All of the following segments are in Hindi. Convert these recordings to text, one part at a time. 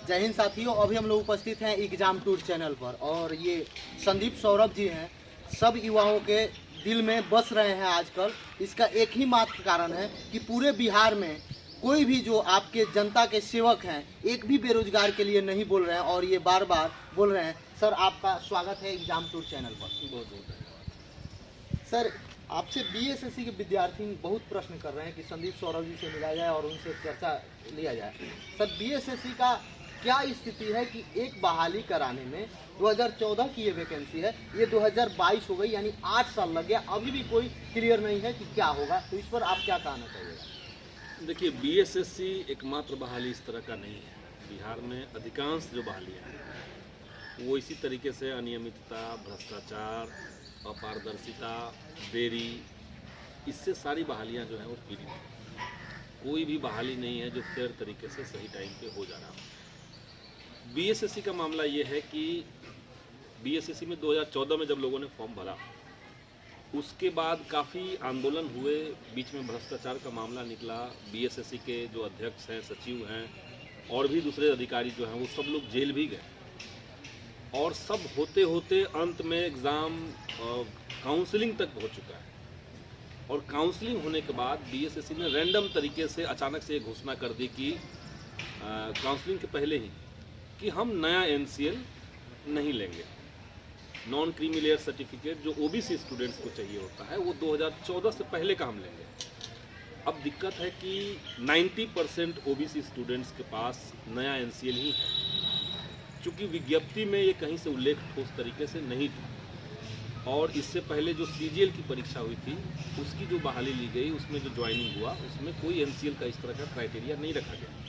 जय हिंद साथियों, अभी हम लोग उपस्थित हैं एग्जाम टूर चैनल पर और ये संदीप सौरभ जी हैं। सब युवाओं के दिल में बस रहे हैं आजकल। इसका एक ही मात्र कारण है कि पूरे बिहार में कोई भी जो आपके जनता के सेवक हैं एक भी बेरोजगार के लिए नहीं बोल रहे हैं और ये बार बार बोल रहे हैं। सर, आपका स्वागत है एग्जाम टूर चैनल पर। बहुत बहुत धन्यवाद। सर, आपसे बीएसएससी के विद्यार्थी बहुत प्रश्न कर रहे हैं कि संदीप सौरभ जी से मिला जाए और उनसे चर्चा लिया जाए। सर, बीएसएससी का क्या स्थिति है कि एक बहाली कराने में 2014 की ये वैकेंसी है, ये 2022 हो गई, यानी 8 साल लग गया, अभी भी कोई क्लियर नहीं है कि क्या होगा। तो इस पर आप क्या कहना चाहिएगा? देखिए, बीएसएससी एकमात्र बहाली इस तरह का नहीं है। बिहार में अधिकांश जो बहालियाँ हैं वो इसी तरीके से अनियमितता, भ्रष्टाचार, अपारदर्शिता, देरी, इससे सारी बहालियाँ जो हैं वो पीड़ित हैं। कोई भी बहाली नहीं है जो फेयर तरीके से सही टाइम पे हो जा रहा हो। बीएसएससी का मामला ये है कि बीएसएससी में 2014 में जब लोगों ने फॉर्म भरा, उसके बाद काफ़ी आंदोलन हुए, बीच में भ्रष्टाचार का मामला निकला। बीएसएससी के जो अध्यक्ष हैं, सचिव हैं और भी दूसरे अधिकारी जो हैं वो सब लोग जेल भी गए और सब होते होते अंत में एग्ज़ाम काउंसलिंग तक हो चुका है। और काउंसलिंग होने के बाद बीएसएससी ने रैंडम तरीके से अचानक से घोषणा कर दी कि काउंसलिंग के पहले ही कि हम नया एनसीएल नहीं लेंगे। नॉन क्रीमी लेयर सर्टिफिकेट जो ओबीसी स्टूडेंट्स को चाहिए होता है वो 2014 से पहले का हम लेंगे। अब दिक्कत है कि 90% ओबीसी स्टूडेंट्स के पास नया एनसीएल ही है, चूँकि विज्ञप्ति में ये कहीं से उल्लेख ठोस तरीके से नहीं था। और इससे पहले जो सीजीएल की परीक्षा हुई थी उसकी जो बहाली ली गई, उसमें जो ज्वाइनिंग हुआ, उसमें कोई एनसीएल का इस तरह का क्राइटेरिया नहीं रखा गया।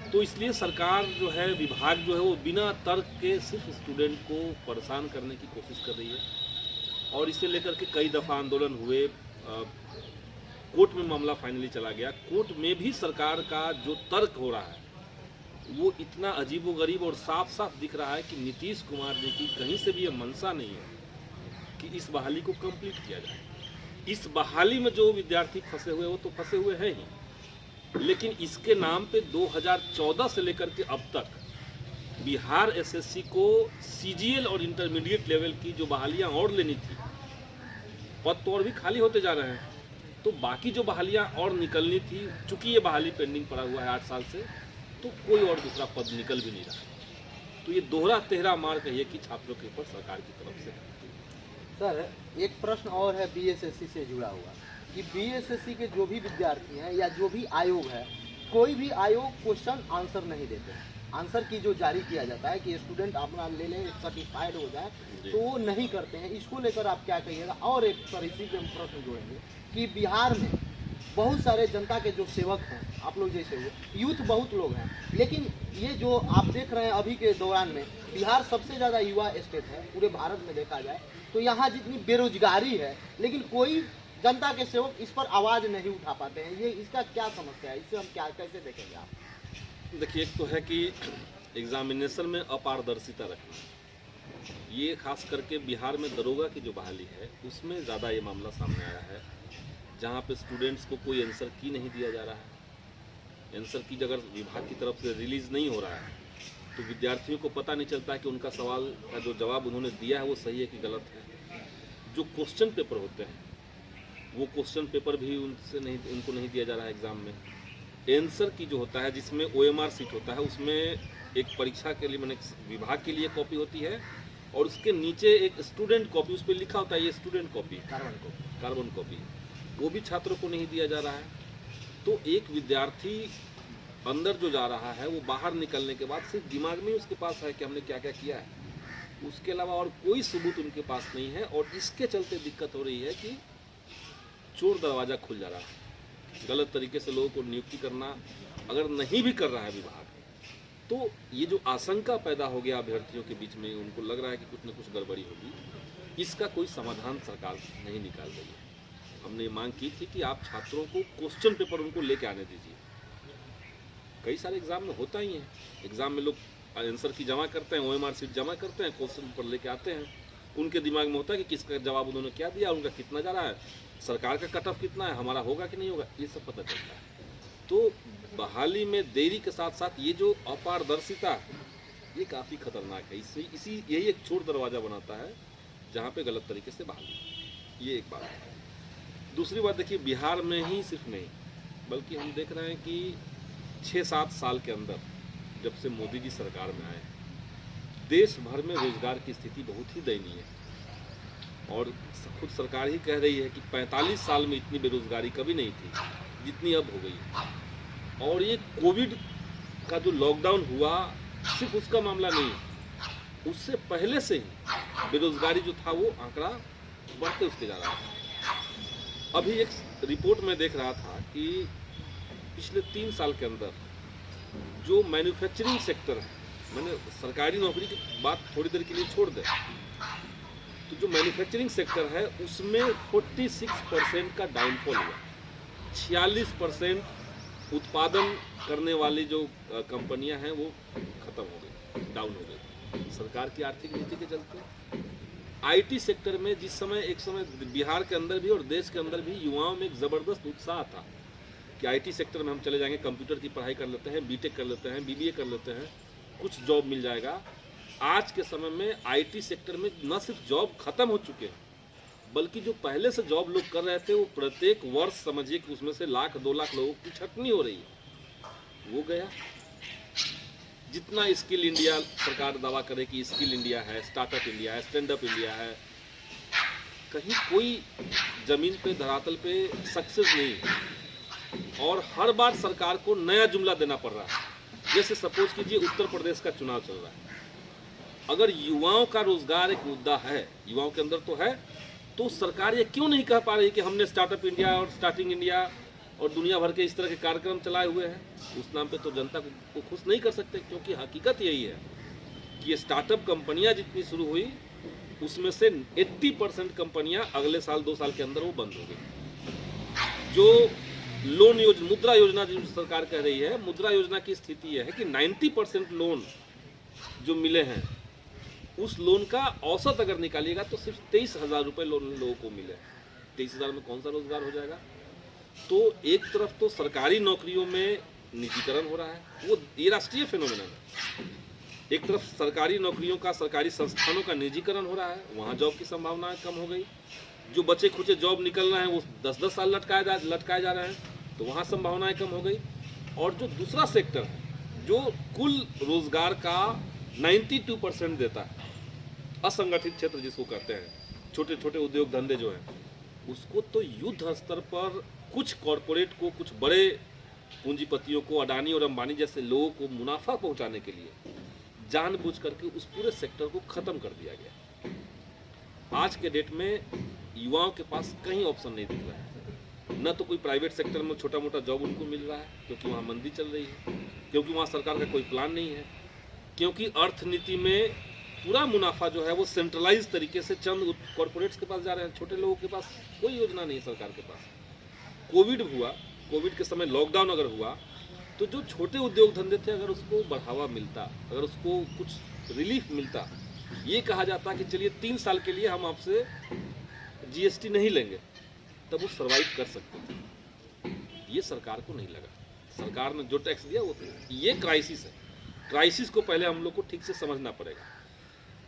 तो इसलिए सरकार जो है, विभाग जो है वो बिना तर्क के सिर्फ स्टूडेंट को परेशान करने की कोशिश कर रही है। और इसे लेकर के कई दफ़ा आंदोलन हुए, कोर्ट में मामला फाइनली चला गया। कोर्ट में भी सरकार का जो तर्क हो रहा है वो इतना अजीबोगरीब और साफ साफ दिख रहा है कि नीतीश कुमार जी की कहीं से भी ये मंशा नहीं है कि इस बहाली को कंप्लीट किया जाए। इस बहाली में जो विद्यार्थी फंसे हुए वो तो फंसे हुए हैं ही, लेकिन इसके नाम पे 2014 से लेकर के अब तक बिहार एसएससी को सीजीएल और इंटरमीडिएट लेवल की जो बहालियां और लेनी थी, पद तो और भी खाली होते जा रहे हैं। तो बाकी जो बहालियां और निकलनी थी, चूंकि ये बहाली पेंडिंग पड़ा हुआ है 8 साल से, तो कोई और दूसरा पद निकल भी नहीं रहा। तो ये दोहरा तेहरा मार कहिए कि छात्रों के ऊपर सरकार की तरफ से। सर, एक प्रश्न और है बीएसएससी से जुड़ा हुआ कि बीएसएससी के जो भी विद्यार्थी हैं या जो भी आयोग है, कोई भी आयोग क्वेश्चन आंसर नहीं देते हैं। आंसर की जो जारी किया जाता है कि स्टूडेंट अपना ले लें, सर्टिफाइड हो जाए, तो वो नहीं करते हैं। इसको लेकर आप क्या कहिएगा? और एक सर, इसी पे हम प्रश्न जोड़ेंगे कि बिहार में बहुत सारे जनता के जो सेवक हैं, आप लोग जैसे हुए, यूथ बहुत लोग हैं, लेकिन ये जो आप देख रहे हैं अभी के दौरान में, बिहार सबसे ज़्यादा युवा स्टेट है पूरे भारत में देखा जाए तो। यहाँ जितनी बेरोजगारी है, लेकिन कोई जनता के सेवक इस पर आवाज़ नहीं उठा पाते हैं। ये इसका क्या समस्या है? इससे हम क्या कैसे देखेंगे आप? देखिए, एक तो है कि एग्जामिनेशन में अपारदर्शिता रखना, ये खास करके बिहार में दरोगा की जो बहाली है उसमें ज़्यादा ये मामला सामने आया है, जहाँ पे स्टूडेंट्स को कोई आंसर की नहीं दिया जा रहा है। आंसर की अगर विभाग की तरफ से रिलीज़ नहीं हो रहा है तो विद्यार्थियों को पता नहीं चलता कि उनका सवाल का जो जवाब उन्होंने दिया है वो सही है कि गलत है। जो क्वेश्चन पेपर होते हैं वो क्वेश्चन पेपर भी उनको नहीं दिया जा रहा है एग्ज़ाम में। आंसर की जो होता है, जिसमें ओएमआर सीट होता है, उसमें एक परीक्षा के लिए, मैंने विभाग के लिए कॉपी होती है और उसके नीचे एक स्टूडेंट कॉपी, उस पर लिखा होता है ये स्टूडेंट कॉपी, कार्बन कॉपी, वो भी छात्रों को नहीं दिया जा रहा है। तो एक विद्यार्थी अंदर जो जा रहा है वो बाहर निकलने के बाद सिर्फ दिमाग में उसके पास है कि हमने क्या क्या किया है, उसके अलावा और कोई सबूत उनके पास नहीं है। और इसके चलते दिक्कत हो रही है कि चोर दरवाज़ा खुल जा रहा है। गलत तरीके से लोगों को नियुक्ति करना अगर नहीं भी कर रहा है विभाग, तो ये जो आशंका पैदा हो गया अभ्यर्थियों के बीच में, उनको लग रहा है कि कुछ न कुछ गड़बड़ी होगी, इसका कोई समाधान सरकार नहीं निकाल रही है। हमने मांग की थी कि आप छात्रों को क्वेश्चन पेपर उनको लेके आने दीजिए। कई सारे एग्जाम में होता ही है, एग्जाम में लोग आंसर की जमा करते हैं, ओएमआर सीट जमा करते हैं, क्वेश्चन पेपर लेके आते हैं, उनके दिमाग में होता है कि किसका जवाब उन्होंने क्या दिया, उनका कितना जा रहा है, सरकार का कट ऑफ कितना है, हमारा होगा कि नहीं होगा, ये सब पता चलता है। तो बहाली में देरी के साथ साथ ये जो अपारदर्शिता है ये काफ़ी खतरनाक है। इसी यही एक छोट दरवाज़ा बनाता है जहाँ पे गलत तरीके से बहाली, ये एक बात है। दूसरी बात देखिए, बिहार में ही सिर्फ नहीं बल्कि हम देख रहे हैं कि 6-7 साल के अंदर जब से मोदी जी सरकार में आए देश भर में रोजगार की स्थिति बहुत ही दयनीय है। और खुद सरकार ही कह रही है कि 45 साल में इतनी बेरोजगारी कभी नहीं थी जितनी अब हो गई है। और ये कोविड का जो लॉकडाउन हुआ सिर्फ उसका मामला नहीं है, उससे पहले से ही बेरोजगारी जो था वो आंकड़ा बढ़ते उसके जा रहा था। अभी एक रिपोर्ट में देख रहा था कि पिछले 3 साल के अंदर जो मैन्युफैक्चरिंग सेक्टर है, मैंने सरकारी नौकरी की बात थोड़ी देर के लिए छोड़ दें, तो जो मैन्युफैक्चरिंग सेक्टर है उसमें 46% का डाउनफॉल हुआ। 46% उत्पादन करने वाली जो कंपनियां हैं वो खत्म हो गई, डाउन हो गई सरकार की आर्थिक नीति के चलते। आईटी सेक्टर में जिस समय एक समय बिहार के अंदर भी और देश के अंदर भी युवाओं में एक ज़बरदस्त उत्साह था कि आईटी सेक्टर में हम चले जाएंगे, कंप्यूटर की पढ़ाई कर लेते हैं, बीटेक कर लेते हैं, बीबीए कर लेते हैं, कुछ जॉब मिल जाएगा। आज के समय में आईटी सेक्टर में न सिर्फ जॉब खत्म हो चुके हैं बल्कि जो पहले से जॉब लोग कर रहे थे वो प्रत्येक वर्ष समझिए कि उसमें से 1-2 लाख लोगों की छटनी हो रही है, वो गया। जितना स्किल इंडिया सरकार दावा करे कि स्किल इंडिया है, स्टार्टअप इंडिया है, स्टैंड अप इंडिया है, कहीं कोई जमीन पे धरातल पे सक्सेस नहीं है। और हर बार सरकार को नया जुमला देना पड़ रहा है। जैसे सपोज कीजिए उत्तर प्रदेश का चुनाव चल रहा है, अगर युवाओं का रोजगार एक मुद्दा है, युवाओं के अंदर तो है, तो सरकार ये क्यों नहीं कह पा रही कि हमने स्टार्टअप इंडिया और स्टार्टिंग इंडिया और दुनिया भर के इस तरह के कार्यक्रम चलाए हुए हैं। उस नाम पे तो जनता को खुश नहीं कर सकते, क्योंकि हकीकत यही है कि ये स्टार्टअप कंपनियां जितनी शुरू हुई उसमें से 80% कंपनियां अगले साल 2 साल के अंदर वो बंद हो गई। जो लोन योजना, मुद्रा योजना जो सरकार कह रही है, मुद्रा योजना की स्थिति यह है कि 90% लोन जो मिले हैं उस लोन का औसत अगर निकालिएगा तो सिर्फ 23,000 रुपये लोन लोगों को मिले। 23,000 में कौन सा रोजगार हो जाएगा? तो एक तरफ तो सरकारी नौकरियों में निजीकरण हो रहा है, वो ये राष्ट्रीय फिनोमेना है। एक तरफ सरकारी नौकरियों का, सरकारी संस्थानों का निजीकरण हो रहा है, वहाँ जॉब की संभावनाएं कम हो गई। जो बचे खुचे जॉब निकल रहे हैं वो 10-10 साल लटकाए जा रहे हैं, तो वहाँ संभावनाएं कम हो गई। और जो दूसरा सेक्टर है जो कुल रोजगार का 92% देता है, असंगठित क्षेत्र जिसको कहते हैं, छोटे छोटे उद्योग धंधे जो हैं, उसको तो युद्ध स्तर पर कुछ कॉरपोरेट को, कुछ बड़े पूंजीपतियों को, अडानी और अंबानी जैसे लोगों को मुनाफा पहुंचाने के लिए जानबूझ करके उस पूरे सेक्टर को खत्म कर दिया गया। आज के डेट में युवाओं के पास कहीं ऑप्शन नहीं दिख रहा है, न तो कोई प्राइवेट सेक्टर में छोटा मोटा जॉब उनको मिल रहा है क्योंकि वहाँ मंदी चल रही है, क्योंकि वहाँ सरकार का कोई प्लान नहीं है, क्योंकि अर्थनीति में पूरा मुनाफा जो है वो सेंट्रलाइज तरीके से चंद कॉरपोरेट्स के पास जा रहे हैं, छोटे लोगों के पास कोई योजना नहीं है सरकार के पास। कोविड हुआ, कोविड के समय लॉकडाउन अगर हुआ तो जो छोटे उद्योग धंधे थे अगर उसको बढ़ावा मिलता, अगर उसको कुछ रिलीफ मिलता, ये कहा जाता कि चलिए 3 साल के लिए हम आपसे जीएसटी नहीं लेंगे, तब वो सर्वाइव कर सकते थे। ये सरकार को नहीं लगा। सरकार ने जो टैक्स दिया वो तो, ये क्राइसिस है। क्राइसिस को पहले हम लोग को ठीक से समझना पड़ेगा।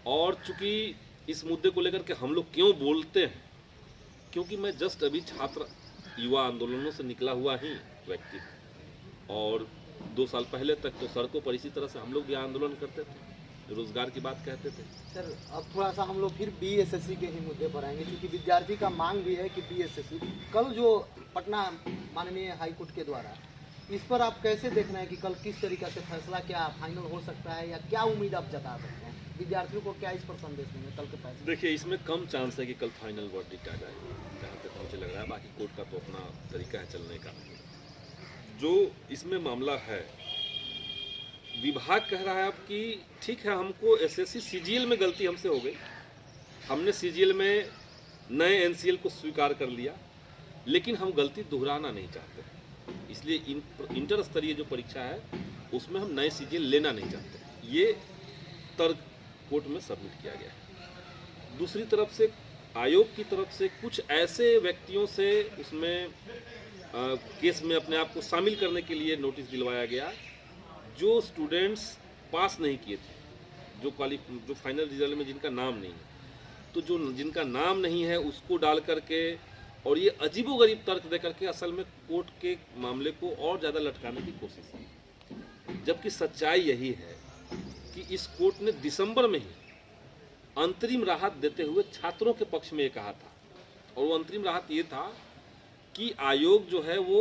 और चूंकि इस मुद्दे को लेकर के हम लोग क्यों बोलते हैं, क्योंकि मैं जस्ट अभी छात्र युवा आंदोलनों से निकला हुआ ही व्यक्ति, और 2 साल पहले तक तो सड़कों पर इसी तरह से हम लोग भी आंदोलन करते थे, रोजगार की बात कहते थे। सर अब थोड़ा सा हम लोग फिर बीएसएससी के ही मुद्दे पर आएंगे, क्योंकि विद्यार्थी का मांग भी है कि बीएसएससी, कल जो पटना माननीय हाईकोर्ट के द्वारा, इस पर आप कैसे देख रहे हैं कि कल किस तरीके से फैसला क्या फाइनल हो सकता है, या क्या उम्मीद आप जता सकते हैं? विद्यार्थियों को क्या इस पर संदेश देंगे कल के फैसले? देखिए, इसमें कम चांस है कि कल फाइनल वर्डिक्ट आ जाए, जहाँ तक मुझे लग रहा है। बाकी कोर्ट का तो अपना तरीका है चलने का। जो इसमें मामला है, विभाग कह रहा है अब कि ठीक है, हमको एसएससी सीजीएल में गलती हमसे हो गई, हमने सीजीएल में नए एनसीएल को स्वीकार कर लिया, लेकिन हम गलती दोहराना नहीं चाहते, इसलिए इंटर स्तरीय जो परीक्षा है उसमें हम नए सीजीएल लेना नहीं चाहते। ये तर्क कोर्ट में सबमिट किया गया है। दूसरी तरफ से आयोग की तरफ से कुछ ऐसे व्यक्तियों से उसमें केस में अपने आप को शामिल करने के लिए नोटिस दिलवाया गया। जो स्टूडेंट्स पास नहीं किए थे, जो फाइनल रिजल्ट में जिनका नाम नहीं है, तो जो जिनका नाम नहीं है उसको डाल करके और ये अजीबोगरीब तर्क दे करके असल में कोर्ट के मामले को और ज़्यादा लटकाने की कोशिश है। जबकि सच्चाई यही है कि इस कोर्ट ने दिसंबर में ही अंतरिम राहत देते हुए छात्रों के पक्ष में ये कहा था, और वो अंतरिम राहत ये था कि आयोग जो है वो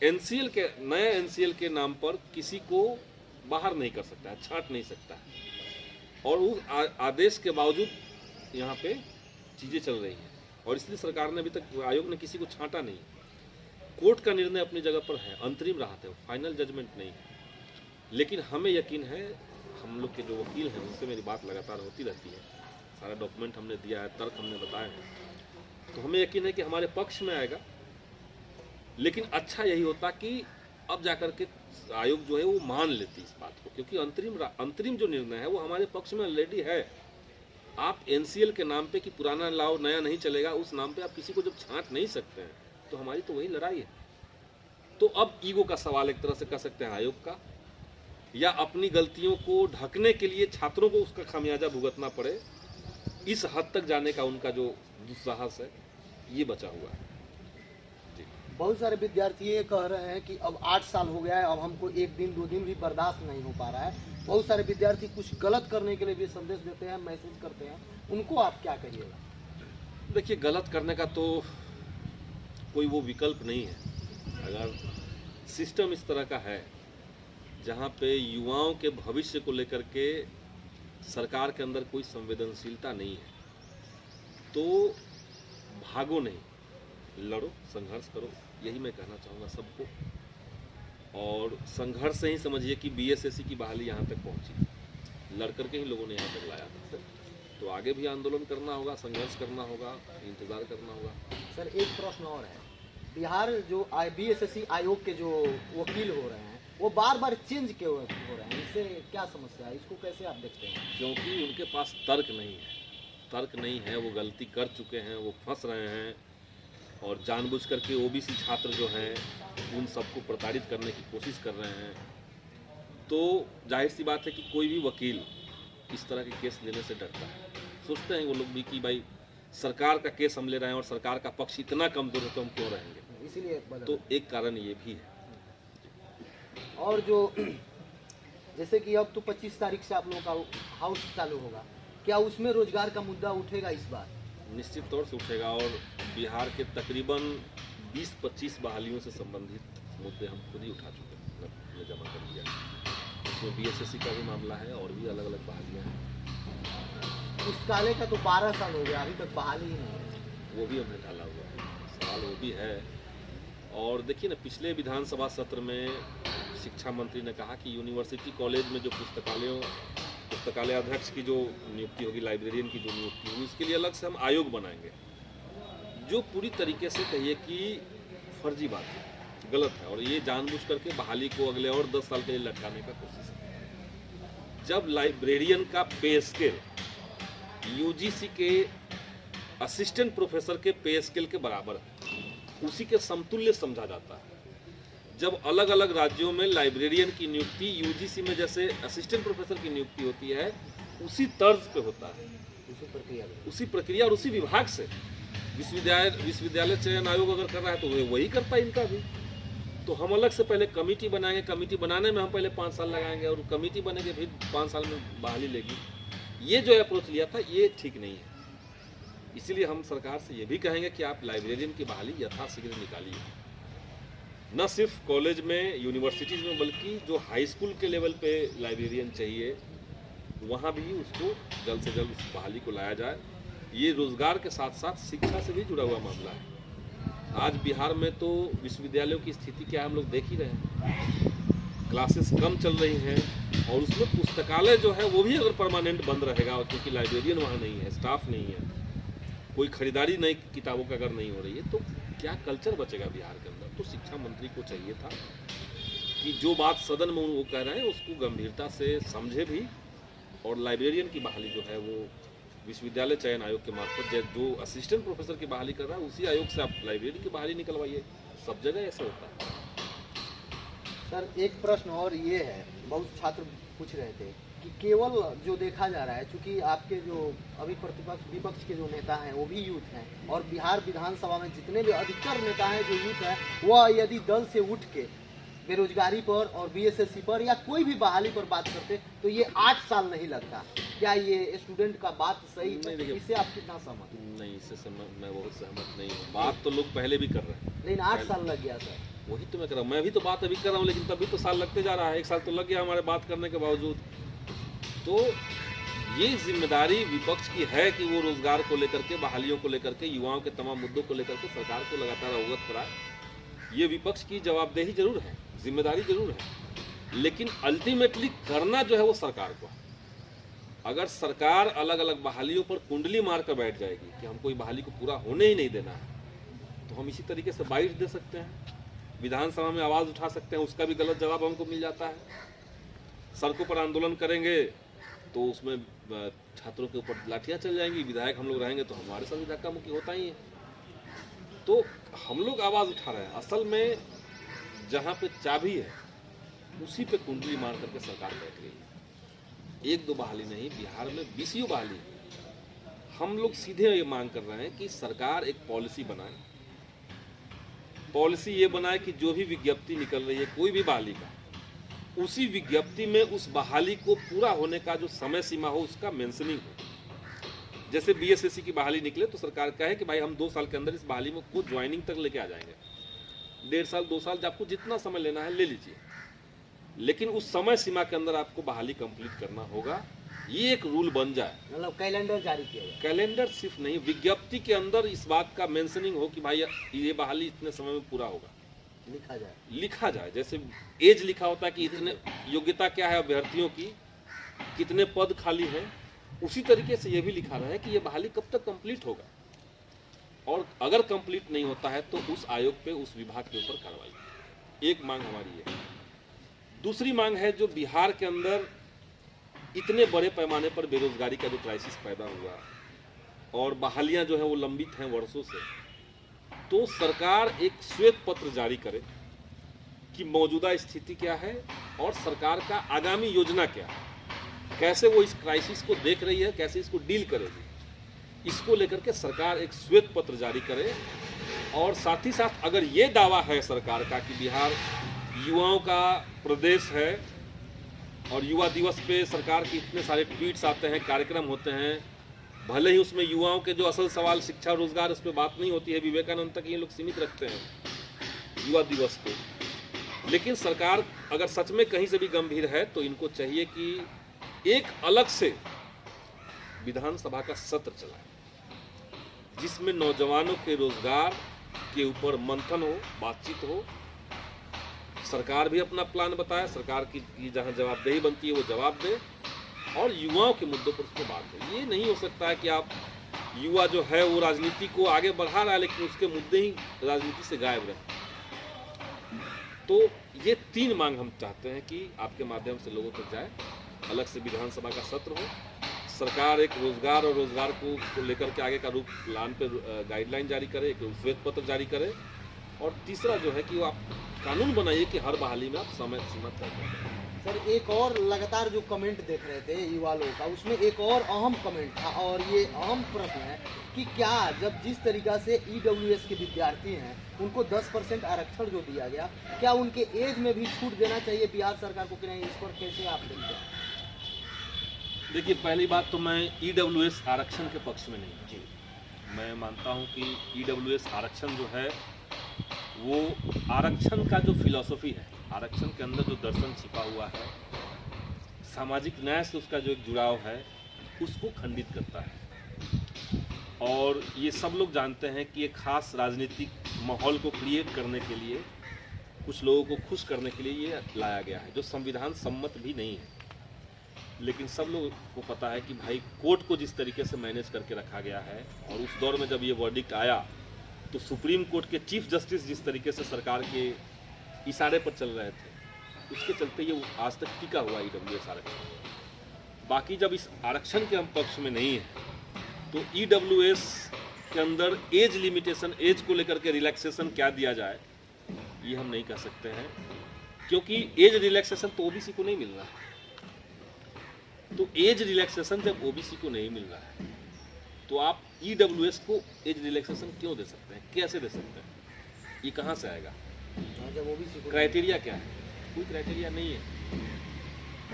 एनसीएल के नए एनसीएल के नाम पर किसी को बाहर नहीं कर सकता है, छांट नहीं सकता है। और उस आदेश के बावजूद यहाँ पे चीज़ें चल रही हैं, और इसलिए सरकार ने अभी तक, आयोग ने किसी को छांटा नहीं। कोर्ट का निर्णय अपनी जगह पर है, अंतरिम राहत है, फाइनल जजमेंट नहीं है। लेकिन हमें यकीन है, हम लोग के जो वकील हैं उनसे मेरी बात लगातार होती रहती है, सारा डॉक्यूमेंट हमने दिया है, तर्क हमने बताए हैं, तो हमें यकीन है कि हमारे पक्ष में आएगा। लेकिन अच्छा यही होता कि अब जाकर के आयोग जो है वो मान लेती इस बात को, क्योंकि अंतरिम जो निर्णय है वो हमारे पक्ष में ऑलरेडी है। आप एनसीएल के नाम पे कि पुराना लाओ नया नहीं चलेगा, उस नाम पे आप किसी को जब छांट नहीं सकते हैं, तो हमारी तो वही लड़ाई है। तो अब ईगो का सवाल एक तरह से कह सकते हैं आयोग का, या अपनी गलतियों को ढकने के लिए छात्रों को उसका खामियाजा भुगतना पड़े, इस हद तक जाने का उनका जो दुस्साहस है ये बचा हुआ है। बहुत सारे विद्यार्थी ये कह रहे हैं कि अब 8 साल हो गया है, अब हमको 1 दिन 2 दिन भी बर्दाश्त नहीं हो पा रहा है। बहुत सारे विद्यार्थी कुछ गलत करने के लिए भी संदेश देते हैं, मैसेज करते हैं, उनको आप क्या कहिएगा? देखिए, गलत करने का तो कोई वो विकल्प नहीं है। अगर सिस्टम इस तरह का है जहाँ पे युवाओं के भविष्य को लेकर के सरकार के अंदर कोई संवेदनशीलता नहीं है, तो भागो नहीं, लड़ो, संघर्ष करो, यही मैं कहना चाहूँगा सबको। और संघर्ष से ही समझिए कि बीएसएससी की बहाली यहाँ तक पहुँची, लड़ करके ही लोगों ने यहाँ तक लाया था। तो आगे भी आंदोलन करना होगा, संघर्ष करना होगा, इंतज़ार करना होगा। सर, एक प्रश्न और है, बिहार जो बीएसएससी आयोग के जो वकील हो रहे हैं वो बार बार चेंज क्यों हो रहे हैं, इससे क्या समस्या है, इसको कैसे आप देखते हैं? क्योंकि उनके पास तर्क नहीं है, तर्क नहीं है, वो गलती कर चुके हैं, वो फंस रहे हैं, और जानबूझ करके ओबीसी छात्र जो हैं उन सबको प्रताड़ित करने की कोशिश कर रहे हैं। तो जाहिर सी बात है कि कोई भी वकील इस तरह के केस लेने से डरता है। सोचते हैं वो लोग भी कि भाई सरकार का केस हम ले रहे हैं और सरकार का पक्ष इतना कमजोर है तो हम क्यों रहेंगे, इसीलिए तो एक कारण ये भी है। और जो जैसे कि अब तो 25 तारीख से आप लोगों का हाउस चालू होगा, क्या उसमें रोजगार का मुद्दा उठेगा इस बार? निश्चित तौर से उठेगा, और बिहार के तकरीबन 20-25 बहालियों से संबंधित मुद्दे हम खुद ही उठा चुके हैं, हमने जमा कर दिया। उसमें बीएसएससी का भी मामला है और भी अलग अलग बहालियाँ हैं। पुस्तकालय का तो 12 साल हो गया, अभी तक बहाली ही नहीं है, वो भी हमने डाला हुआ है, सवाल वो भी है। और देखिए ना, पिछले विधानसभा सत्र में शिक्षा मंत्री ने कहा कि यूनिवर्सिटी कॉलेज में जो पुस्तकालय अध्यक्ष की जो नियुक्ति होगी, लाइब्रेरियन की जो नियुक्ति होगी, उसके लिए अलग से हम आयोग बनाएंगे, जो पूरी तरीके से कहिए कि फर्जी बात है, गलत है, और ये जानबूझ करके बहाली को अगले और 10 साल के लिए लटकाने का कोशिश है। जब लाइब्रेरियन का पे स्केल यूजीसी के असिस्टेंट प्रोफेसर के पे स्केल के बराबर है, उसी के समतुल्य समझा जाता है। जब अलग अलग राज्यों में लाइब्रेरियन की नियुक्ति यूजीसी में जैसे असिस्टेंट प्रोफेसर की नियुक्ति होती है, उसी तर्ज पे होता है, उसी प्रक्रिया और उसी विभाग से। विश्वविद्यालय चयन आयोग अगर कर रहा है तो वही करता है इनका भी। तो हम अलग से पहले कमेटी बनाएंगे, कमेटी बनाने में हम पहले 5 साल लगाएंगे, और कमेटी बनेगी फिर 5 साल में बहाली लेगी। ये जो अप्रोच लिया था ये ठीक नहीं है। इसीलिए हम सरकार से ये भी कहेंगे कि आप लाइब्रेरियन की बहाली यथाशीघ्र निकालिए, न सिर्फ कॉलेज में, यूनिवर्सिटीज़ में, बल्कि जो हाई स्कूल के लेवल पे लाइब्रेरियन चाहिए वहाँ भी उसको जल्द से जल्द उस बहाली को लाया जाए। ये रोज़गार के साथ साथ शिक्षा से भी जुड़ा हुआ मामला है। आज बिहार में तो विश्वविद्यालयों की स्थिति क्या है हम लोग देख ही रहे हैं, क्लासेस कम चल रही हैं, और उसमें पुस्तकालय जो है वो भी अगर परमानेंट बंद रहेगा, क्योंकि लाइब्रेरियन वहाँ नहीं है, स्टाफ नहीं है, कोई खरीदारी नई किताबों का अगर नहीं हो रही है, तो क्या कल्चर बचेगा बिहार के अंदर। तो शिक्षा मंत्री को चाहिए था कि जो बात सदन में वो कह रहे हैं उसको गंभीरता से समझे भी, और लाइब्रेरियन की बहाली जो है वो विश्वविद्यालय चयन आयोग के मार्फत जो असिस्टेंट प्रोफेसर की बहाली कर रहा है उसी आयोग से आप लाइब्रेरी की बहाली निकलवाइए। सब जगह ऐसा होता है। सर एक प्रश्न और ये है, बहुत छात्र पूछ रहे थे कि केवल जो देखा जा रहा है, चूंकि आपके जो अभी प्रतिपक्ष विपक्ष के जो नेता हैं वो भी यूथ हैं, और बिहार विधानसभा में जितने भी अधिकतर नेता हैं जो यूथ है, वह यदि दल से उठ के बेरोजगारी पर और बीएसएससी पर या कोई भी बहाली पर बात करते तो ये 8 साल नहीं लगता। क्या ये स्टूडेंट का बात सही नहीं, है? देखिए, इससे आप कितना सहमत हैं? नहीं, इससे मैं बहुत सहमत नहीं हूँ। बात तो लोग पहले भी कर रहे हैं, लेकिन 8 साल लग गया सर। वही तो मैं कर रहा हूँ। मैं भी तो बात अभी कर रहा हूँ, लेकिन तभी तो साल लगते जा रहा है। 1 साल तो लग गया हमारे बात करने के बावजूद। तो ये जिम्मेदारी विपक्ष की है कि वो रोजगार को लेकर के, बहालियों को लेकर के, युवाओं के तमाम मुद्दों को लेकर के सरकार को लगातार अवगत कराए। ये विपक्ष की जवाबदेही जरूर है, जिम्मेदारी जरूर है, लेकिन अल्टीमेटली करना जो है वो सरकार को है। अगर सरकार अलग अलग बहालियों पर कुंडली मार कर बैठ जाएगी कि हमको ये बहाली को पूरा होने ही नहीं देना है, तो हम इसी तरीके से बाइट दे सकते हैं, विधानसभा में आवाज़ उठा सकते हैं, उसका भी गलत जवाब हमको मिल जाता है। सड़कों पर आंदोलन करेंगे तो उसमें छात्रों के ऊपर लाठियाँ चल जाएंगी, विधायक हम लोग रहेंगे तो हमारे साथ भी धक्का मुक्की होता ही है। तो हम लोग आवाज़ उठा रहे हैं। असल में जहाँ पे चाबी है उसी पे कुंडली मार करके सरकार बैठ गई है। 1-2 बहाली नहीं, बिहार में 20 बहाली है। हम लोग सीधे ये मांग कर रहे हैं कि सरकार एक पॉलिसी बनाए। पॉलिसी ये बनाए कि जो भी विज्ञप्ति निकल रही है कोई भी बहाली का, उसी विज्ञप्ति में उस बहाली को पूरा होने का जो समय सीमा हो उसका मेंशनिंग हो। जैसे बीएसएससी की बहाली निकले तो सरकार कहे कि भाई हम 2 साल के अंदर इस बहाली में को ज्वाइनिंग तक लेके आ जाएंगे। 1.5 साल 2 साल आपको जितना समय लेना है ले लीजिए, लेकिन उस समय सीमा के अंदर आपको बहाली कंप्लीट करना होगा। ये एक रूल बन जाए, मतलब कैलेंडर जारी किया जाए। कैलेंडर सिर्फ नहीं, विज्ञप्ति के अंदर इस बात का मेंशनिंग हो कि भाई ये बहाली इतने समय में पूरा होगा, लिखा जाए। जैसे एज लिखा होता है कि इतने योग्यता क्या है अभ्यर्थियों की, कितने पद खाली हैं, उसी तरीके से ये भी लिखा रहा है कि ये बहाली कब तक कंप्लीट होगा, और अगर कंप्लीट नहीं होता है तो उस आयोग पे, उस विभाग के ऊपर कार्रवाई। एक मांग हमारी है। दूसरी मांग है, जो बिहार के अंदर इतने बड़े पैमाने पर बेरोजगारी का जो क्राइसिस पैदा हुआ और बहालियां जो है वो लंबित हैं वर्षों से, तो सरकार एक श्वेत पत्र जारी करे कि मौजूदा स्थिति क्या है और सरकार का आगामी योजना क्या है, कैसे वो इस क्राइसिस को देख रही है, कैसे इसको डील करेगी, इसको लेकर के सरकार एक श्वेत पत्र जारी करे। और साथ ही साथ अगर ये दावा है सरकार का कि बिहार युवाओं का प्रदेश है और युवा दिवस पे सरकार के इतने सारे ट्वीट्स आते हैं, कार्यक्रम होते हैं, भले ही उसमें युवाओं के जो असल सवाल शिक्षा रोजगार उस पर बात नहीं होती है, विवेकानंद तक ये लोग सीमित रखते हैं युवा दिवस को, लेकिन सरकार अगर सच में कहीं से भी गंभीर है तो इनको चाहिए कि एक अलग से विधानसभा का सत्र चलाए जिसमें नौजवानों के रोजगार के ऊपर मंथन हो, बातचीत हो, सरकार भी अपना प्लान बताए, सरकार की जहां जवाबदेही बनती है वो जवाब दे, और युवाओं के मुद्दों पर उसको बात है। ये नहीं हो सकता है कि आप युवा जो है वो राजनीति को आगे बढ़ा रहा है लेकिन उसके मुद्दे ही राजनीति से गायब रहे। तो ये 3 मांग हम चाहते हैं कि आपके माध्यम से लोगों तक जाए। अलग से विधानसभा का सत्र हो, सरकार एक रोजगार और रोजगार को लेकर के आगे का रूप प्लान पे गाइडलाइन जारी करे, एक श्वेत पत्र जारी करे, और तीसरा जो है कि वो आप कानून बनाइए कि हर बहाली में आप समय सीमा तय करें। सर एक और लगातार जो कमेंट देख रहे थे युवा लोगों का, उसमें एक और अहम कमेंट था, और ये अहम प्रश्न है कि क्या जब जिस तरीका से ईडब्ल्यूएस के विद्यार्थी हैं उनको 10% आरक्षण जो दिया गया, क्या उनके एज में भी छूट देना चाहिए बिहार सरकार को कि नहीं? इस पर कैसे आप देखते हैं? देखिए, पहली बात तो मैं ईडब्ल्यूएस आरक्षण के पक्ष में नहीं जी। मैं मानता हूँ कि ईडब्ल्यूएस आरक्षण जो है वो आरक्षण का जो फिलॉसफी है, आरक्षण के अंदर जो दर्शन छिपा हुआ है, सामाजिक न्याय से उसका जो एक जुड़ाव है, उसको खंडित करता है। और ये सब लोग जानते हैं कि एक खास राजनीतिक माहौल को क्रिएट करने के लिए, कुछ लोगों को खुश करने के लिए ये लाया गया है, जो संविधान सम्मत भी नहीं है। लेकिन सब लोगों को पता है कि भाई कोर्ट को जिस तरीके से मैनेज करके रखा गया है, और उस दौर में जब ये वर्डिक्ट आया तो सुप्रीम कोर्ट के चीफ जस्टिस जिस तरीके से सरकार के इशारे पर चल रहे थे, उसके चलते ये आज तक टिका हुआ ईडब्ल्यूएस आरक्षण। बाकी जब इस आरक्षण के हम पक्ष में नहीं है, तो ईडब्ल्यूएस के अंदर एज लिमिटेशन, एज को लेकर के रिलैक्सेशन क्या दिया जाए, ये हम नहीं कह सकते हैं, क्योंकि एज रिलैक्सेशन तो ओबीसी को नहीं मिल रहा है। तो एज रिलैक्सेशन जब ओबीसी को नहीं मिल रहा है, तो आप ईडब्ल्यूएस को एज रिलैक्सेशन क्यों दे सकते हैं, कैसे दे सकते हैं, ये कहाँ से आएगा? जब ओबीसी को क्राइटेरिया क्या है? कोई क्राइटेरिया नहीं है।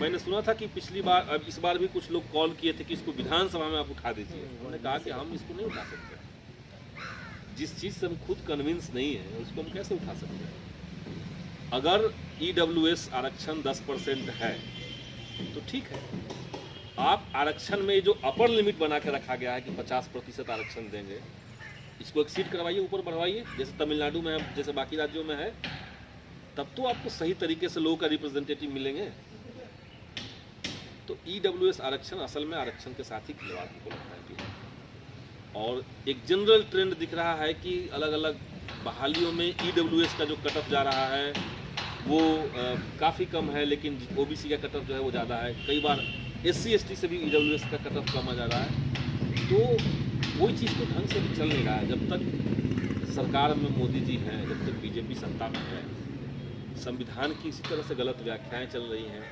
मैंने सुना था कि पिछली बार, अब इस बार भी कुछ लोग कॉल किए थे कि इसको विधानसभा में आप उठा दीजिए। उन्होंने कहा कि हम इसको नहीं उठा सकते, जिस चीज़ से हम खुद कन्विंस नहीं है उसको हम कैसे उठा सकते हैं? अगर ईडब्ल्यूएस आरक्षण 10% है तो ठीक है, आप आरक्षण में जो अपर लिमिट बना के रखा गया है कि 50% आरक्षण देंगे, इसको एक्सीड करवाइए, ऊपर बढ़वाइए, जैसे तमिलनाडु में है, जैसे बाकी राज्यों में है, तब तो आपको सही तरीके से लोगों का रिप्रेजेंटेटिव मिलेंगे। तो ईडब्ल्यूएस आरक्षण असल में आरक्षण के साथ ही खिलवाड़ को लगता है कि, और एक जनरल ट्रेंड दिख रहा है कि अलग अलग बहालियों में ईडब्ल्यूएस का जो कट ऑफ जा रहा है वो काफ़ी कम है, लेकिन ओबीसी का कट ऑफ जो है वो ज़्यादा है। कई बार एससी एसटी से भी ईडब्ल्यूएस का कट ऑफ कम आ जा रहा है। तो कोई चीज़ तो ढंग से भी चल नहीं रहा है। जब तक सरकार में मोदी जी हैं, जब तक बीजेपी सत्ता में है, संविधान की इसी तरह से गलत व्याख्याएं चल रही हैं,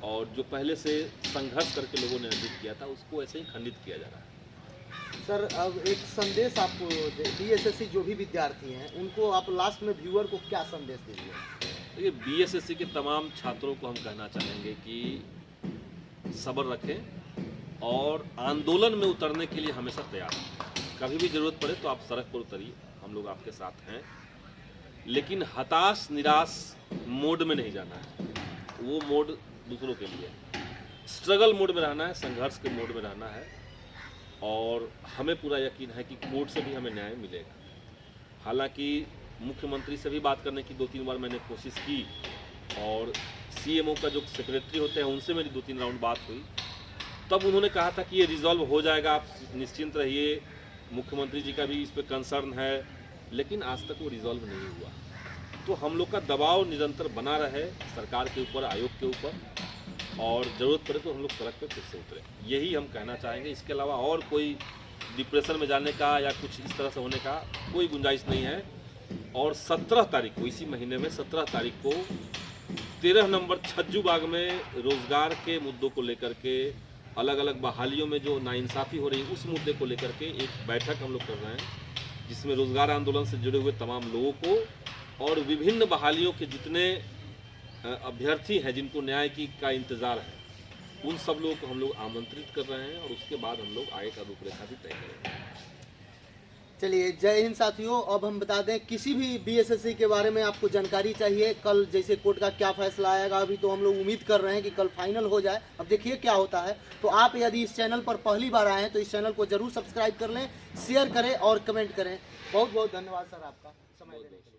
और जो पहले से संघर्ष करके लोगों ने अर्जित किया था उसको ऐसे ही खंडित किया जा रहा है। सर, अब एक संदेश आपको बीएसएससी जो भी विद्यार्थी हैं उनको आप लास्ट में व्यूअर को क्या संदेश दीजिए? देखिए, बीएसएससी के तमाम छात्रों को हम कहना चाहेंगे कि सब्र रखें और आंदोलन में उतरने के लिए हमेशा तैयार रहें। कभी भी ज़रूरत पड़े तो आप सड़क पर उतरिए, हम लोग आपके साथ हैं, लेकिन हताश निराश मोड में नहीं जाना है। वो मोड दूसरों के लिए, स्ट्रगल मोड में रहना है, संघर्ष के मोड में रहना है, और हमें पूरा यकीन है कि कोर्ट से भी हमें न्याय मिलेगा। हालांकि मुख्यमंत्री से भी बात करने की 2-3 बार मैंने कोशिश की, और सीएमओ का जो सेक्रेटरी होते हैं उनसे मेरी 2-3 राउंड बात हुई, तब उन्होंने कहा था कि ये रिजॉल्व हो जाएगा, आप निश्चिंत रहिए, मुख्यमंत्री जी का भी इस पर कंसर्न है, लेकिन आज तक वो रिजॉल्व नहीं हुआ। तो हम लोग का दबाव निरंतर बना रहे सरकार के ऊपर, आयोग के ऊपर, और ज़रूरत पड़े तो हम लोग सड़क पर फिर से उतरे, यही हम कहना चाहेंगे। इसके अलावा और कोई डिप्रेशन में जाने का या कुछ इस तरह से होने का कोई गुंजाइश नहीं है। और 17 तारीख को, इसी महीने में 17 तारीख को 13 नंबर छज्जू बाग में रोज़गार के मुद्दों को लेकर के, अलग अलग बहालियों में जो नाइंसाफ़ी हो रही है उस मुद्दे को लेकर के एक बैठक हम लोग कर रहे हैं, जिसमें रोज़गार आंदोलन से जुड़े हुए तमाम लोगों को और विभिन्न बहालियों के जितने अभ्यर्थी हैं जिनको न्याय का इंतज़ार है, उन सब लोगों को हम लोग आमंत्रित कर रहे हैं, और उसके बाद हम लोग आगे का रूपरेखा भी तय करेंगे। चलिए, जय हिंद साथियों। अब हम बता दें, किसी भी बीएसएससी के बारे में आपको जानकारी चाहिए, कल जैसे कोर्ट का क्या फैसला आएगा, अभी तो हम लोग उम्मीद कर रहे हैं कि कल फाइनल हो जाए, अब देखिए क्या होता है। तो आप यदि इस चैनल पर पहली बार आए हैं तो इस चैनल को जरूर सब्सक्राइब कर लें, शेयर करें और कमेंट करें। बहुत बहुत धन्यवाद सर आपका समय देने के लिए।